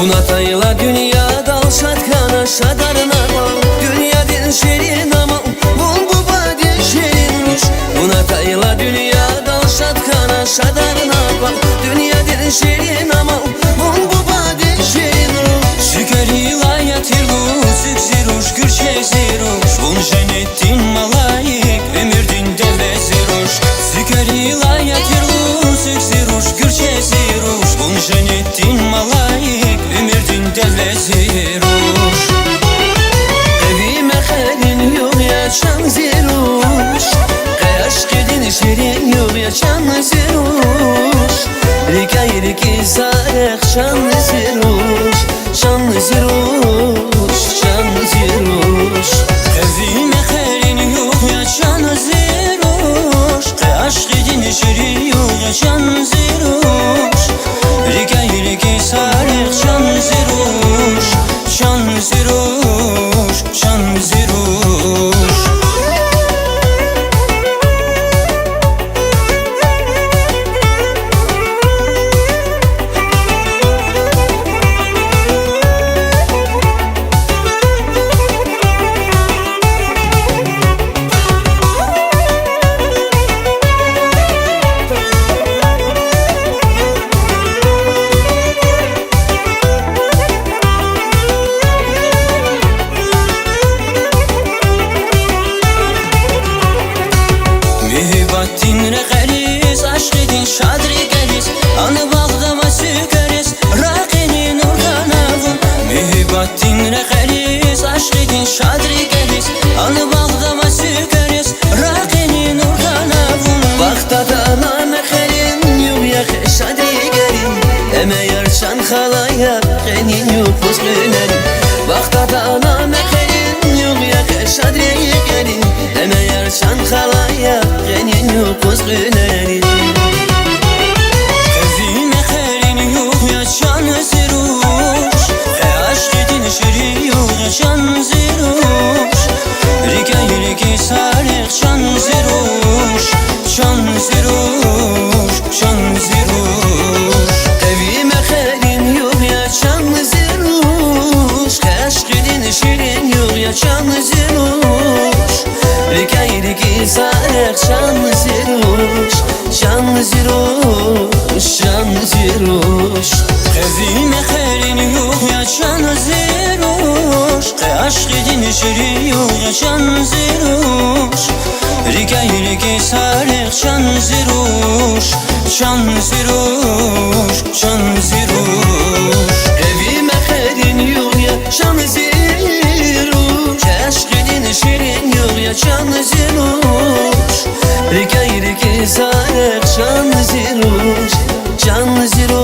Bunatayla dünya dalşat kana şadarına bak. Dünya din şerin ama bul bu badin şerin ruş. Bunatayla dünya dalşat kana şadarına bak. Dünya din şerin ama bul bu badin şerin ruş. Şükeriyle yatirlu zikziruş gürçe ziruş. Bun cennetin malayik ömürdün devre ziruş. Şükeriyle yatirlu zikziruş gürçe ziruş. Bun cennetin malayik ömürdün devre ziruş. Evime halin yok yaşan ziruş. Kayaş kedin şirin yok yaşan ziruş. Rikay riki sarık şan ziruş. Şan ziruş, şan ziruş. Evime halin yok yaşan ziruş. Kayaş kedin şirin yok yaşan ziruş. Rikay riki sarık şan ziruş. Şan ziruş, şan ziruş. Mühibbattin reğeriz, aşk edin şadri geliz. Anı bağdama sükeriz, rakinin urganavun. Mühibbattin reğeriz, aşk edin şadri geliz. Anı bağdama sükeriz, rakinin urganavun. Vakta dana meherin yok ya şadri gelin. Eme yarçan halaya genin yok buzgünerin. Vakta dana meherin yok ya şadri gelin. Eme yarçan halaya genin yok buzgünerin. Evime halin yok yaşan ziruş. Aşk edin şirin yok yaşan ziruş. Rikay riki sarık şan ziruş. Şan ziruş, şan ziruş. Evime halin yok yaşan ziruş. Aşk edin şirin yok yaşan ziruş. Rikay riki sarık şan ziruş. Şan ziruş, şan ziruş. Evime halin yok yaşan ziruş. Aşk edin şirin yok yaşan ziruş. Rikay riki sarık şan ziruş. Şan ziruş, şan ziruş. Evime halin yok yaşan ziruş. Aşk edin şirin yok yaşan ziruş. Rikay riki sarık şan ziruş. Şan ziruş.